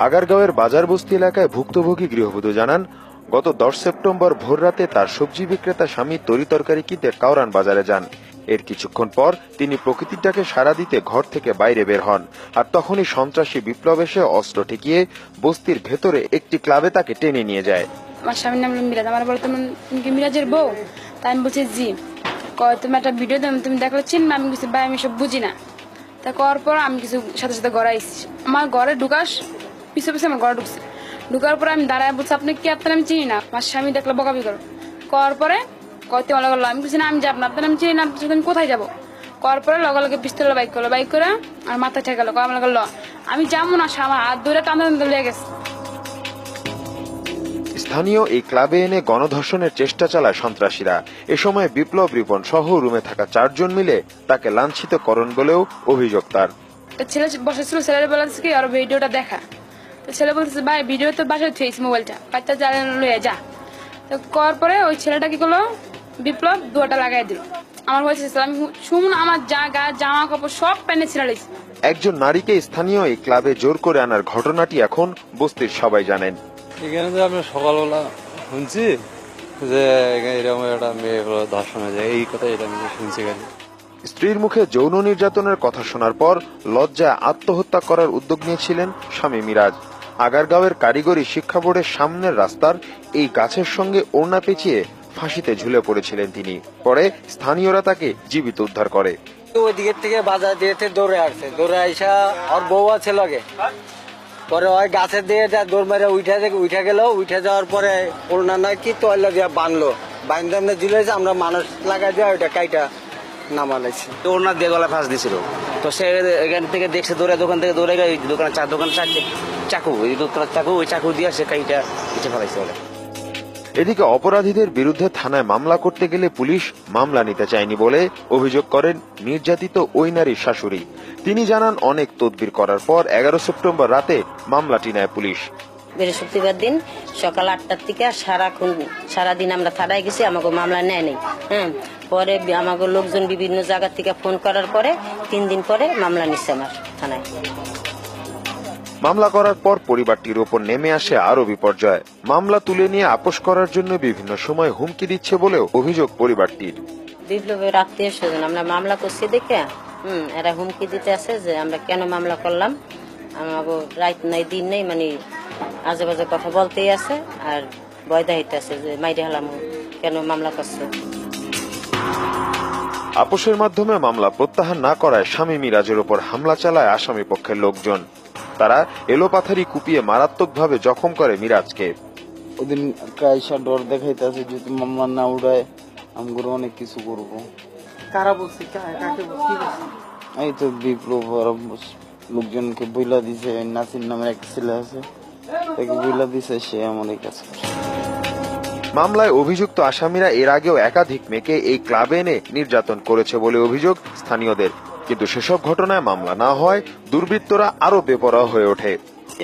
আগারগাঁওয়ের বাজারবস্তি এলাকায় ভুক্তভোগী গৃহবধূ জানান, গত 10 সেপ্টেম্বর ভোররাতে তার সবজি বিক্রেতা স্বামী তরিতরকারি কিনতে কাউরান বাজারে যান। এর কিছুক্ষণ পর তিনি প্রকৃতির ডাকে সাড়া দিতে ঘর থেকে বাইরে বের হন, আর তখনই সন্ত্রাসী বিপ্লব এসে অস্ত্র ঠেকিয়ে বস্তির ভেতরে একটি ক্লাবে তাকে টেনে নিয়ে যায়। আমার স্বামীর নাম মিরাজ। আমার বলো তুমি কি মিরাজের বউ? তাই আমি বলছি জি। তুমি একটা ভিডিও তুমি দেখো চিনবে? আমি কিছু ভাই আমি সব বুঝি না। তা করার পর আমি কিছু সাথে সাথে ঘরে আসছি। আমার ঘরে ঢুকাস পিছু পিছু আমার ঘরে ঢুকছে। ঢুকার পরে আমি দাঁড়ায় বলছি আপনি কি? আপনার আমি চিনি না। আমার স্বামী দেখলো বকাবি করো। করার পরে কয়তে মনে করলো আমি কিছু না, আমি যাবো না, আপনার আমি চিনি না, আমি কোথায় যাবো? করার পরে লগে লগে পিস্তল বাইক করলো, বাইক করে আর মাথা ঠেকালো। মনে করলো আমি যাবো না, আমার হাত ধরে টানা টানতে লেগে গেছে। স্থানীয় এই ক্লাবে এনে গণধর্ষণের চেষ্টা চালায় সন্ত্রাসীরা। এ সময় বিপ্লব রিপন সহ রুমে থাকা 4 জন মিলে তাকে লাঞ্ছিত করেন বলেও অভিযোগ তার। ছেলে বসেছিল, ছেলের বলেছে কি আর ভিডিওটা দেখা। তো ছেলে বলতেছে ভাই ভিডিও তো বাসায় থুয়েছি মোবাইলটা, বাচ্চা জ্বালানো লইয়া যা। তো করার পরে ওই ছেলেটা কি করলো, বিপ্লব দুয়াটা লাগাই দিল। আমার বলছে আমি শুন আমার জামা কাপড় সব প্যানে ছেড়ে দিয়েছি। একজন নারীকে স্থানীয় এই ক্লাবে জোর করে আনার ঘটনাটি এখন বস্তির সবাই জানেন। এখানে তো আমি সকালবেলা শুনছি যে এরকম একটা মেয়ে ধর্ষণ হয়ে যায়, এই কথা এটা আমি শুনছি। স্ত্রীর মুখে যৌন নির্যাতনের কথা শোনার পর লজ্জায় আত্মহত্যা করার উদ্যোগ নিয়েছিলেন স্বামী মিরাজ। আগারগাঁওয়ের কারিগরি শিক্ষা বোর্ডের সামনের রাস্তার এই গাছের সঙ্গে ওড়না পেঁচিয়ে ফাঁসিতে ঝুলে পড়েছিলেন তিনি। পরে স্থানীয়রা তাকে জীবিত উদ্ধার করে। ওই দিকের থেকে বাজার দিয়েতে দৌড়ে আসছে, দৌড়ে আইসা ওর বউ আছে লগে। পরে ওই গাছের দিয়ে দৌড় মেরে উঠে গেল। উঠে যাওয়ার পরে ওড়না নয় কি তৈলা দিয়ে বাঁধলো, বাঁধতে আমরা ঝুলে আমরা মানুষ লাগাই দেওয়া ওইটা কাইটা নামালাইছি। ওড়না দিয়ে গলা ফাঁস দিছিল। তো সে এখান থেকে দেখছে দৌড়ে, দোকান থেকে দৌড়ে গেল দোকানে চাকু, ওই দোকানের চাকু, ওই চাকু দিয়ে সে কাইটা পিঠে ফেলাইছে বলে। এদিকে অপরাধীদের বিরুদ্ধে থানায় মামলা করতে গেলে পুলিশ মামলা নিতে চায়নি বলে অভিযোগ করেন নির্যাতিত ওই নারীর শাশুড়ি। তিনি জানান, অনেক তদবির করার পর 11 সেপ্টেম্বর রাতে মামলাটি নেয় পুলিশ। বৃহস্পতিবার দিন সকাল 8টার থেকে সারাদিন আমরা থানায় গেছি, আমাকে মামলা নেয় নেই। পরে আমাকে লোকজন বিভিন্ন জায়গা থেকে ফোন করার পরে 3 দিন পরে মামলা নিচ্ছে আমার থানায়। মামলা করার পর পরিবারটির উপর নেমে আসে আরো বিপর্যয়। মামলা তুলে নিয়ে আপোষ করার জন্য বিভিন্ন সময় হুমকি দিচ্ছে বলেও অভিযোগ পরিবারটির। বিপ্লবের আত্মীয় স্বজন আমরা মামলা করছি দেখে এরা হুমকি দিতে আছে যে আমরা কেন মামলা করলাম, আমাকে রাত নাই দিন নেই, মানে আজে বাজে কথা বলতেই আছে আর ভয় দেখাইতে আছে যে মাইরে হালাম কেন মামলা করছে। আপোষের মাধ্যমে মামলা প্রত্যাহার না করায় স্বামী মিরাজের উপর হামলা চালায় আসামি পক্ষের লোকজন। তারা এলোপাথারি কুপিয়ে মারাত্মকভাবে জখম করে মিরাজকে। ওদিন কাইসা ডর দেখাইতেছে যদি মামলা না উড়ায় আমগুলো অনেক কিছু করবো। কারা বলছি কাকে বলছি? এই তো বিপ্লব লোকজনকে বইলা দিছে, নাসির নামের এক ছেলে আছে তাকে বইলা দিছে, সে আমাদের কাছে। মামলায় অভিযুক্ত আসামিরা এর আগেও একাধিক মেয়েকে এই ক্লাবে এনে নির্যাতন করেছে বলে অভিযোগ স্থানীয়দের। কিন্তু সেসব ঘটনায় মামলা না হয় দুর্বৃত্তরা আরো বেপরোয়া হয়ে ওঠে।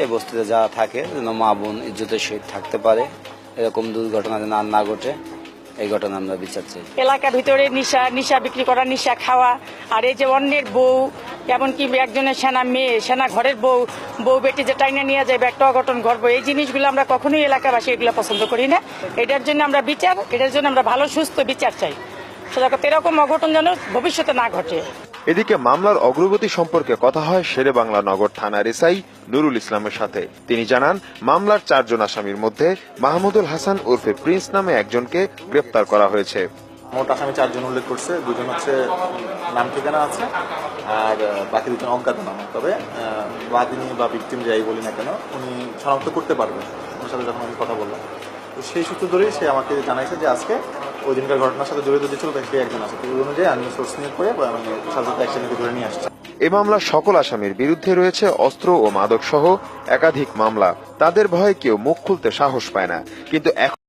এই বস্তিতে যা থাকে যেন মা বোন ইজ্জতের সহিত থাকতে পারে, এরকম দুর্ঘটনা যেন আর না ঘটে, এই ঘটনা আমরা বিচার চাই। এলাকার ভিতরে নিশা বিক্রি করা, নিশা খাওয়া, আর এই যে অন্যের বউ, এমনকি একজনের সেনা ঘরের বউ বেটি যে টাইনে নিয়ে যাবে একটা অঘটন ঘটবো, এই জিনিসগুলো আমরা কখনোই এলাকাবাসী এগুলো পছন্দ করি না। এটার জন্য আমরা ভালো সুস্থ বিচার চাই, এরকম অঘটন যেন ভবিষ্যতে না ঘটে। এদিকে মামলার অগ্রগতি সম্পর্কে কথা হয় শেরে বাংলা নগর থানার এসআই নুরুল ইসলামের সাথে। তিনি জানান, মামলার 4 জন আসামির মধ্যে মাহমুদুল হাসান ওরফে প্রিন্স নামে একজনকে গ্রেপ্তার করা হয়েছে। মোট আসামি 4 জন উল্লেখ করছে, 2 জন হচ্ছে নাম ঠিকানা আছে আর বাকি 2 জন অজ্ঞাতনামা। তবে বাদী বা ভিকটিম যাই বলি না কেন উনি শনাক্ত করতে পারবেন। ওনার সাথে যখন আমি কথা বললাম তো সেই সূত্র ধরেই সে আমাকে জানাইছে যে আজকে ওই দিনকার ঘটনার সাথে জড়িত যে ছিল সে একজন আছে। তো ওই অনুযায়ী আমি সোর্স নিয়োগ করে সাজাতে অ্যাকশনকে ধরে নিয়ে আসছি। এই মামলার সকল আসামির বিরুদ্ধে রয়েছে অস্ত্র ও মাদক সহ একাধিক মামলা। তাদের ভয়ে কেউ মুখ খুলতে সাহস পায় না। কিন্তু এখন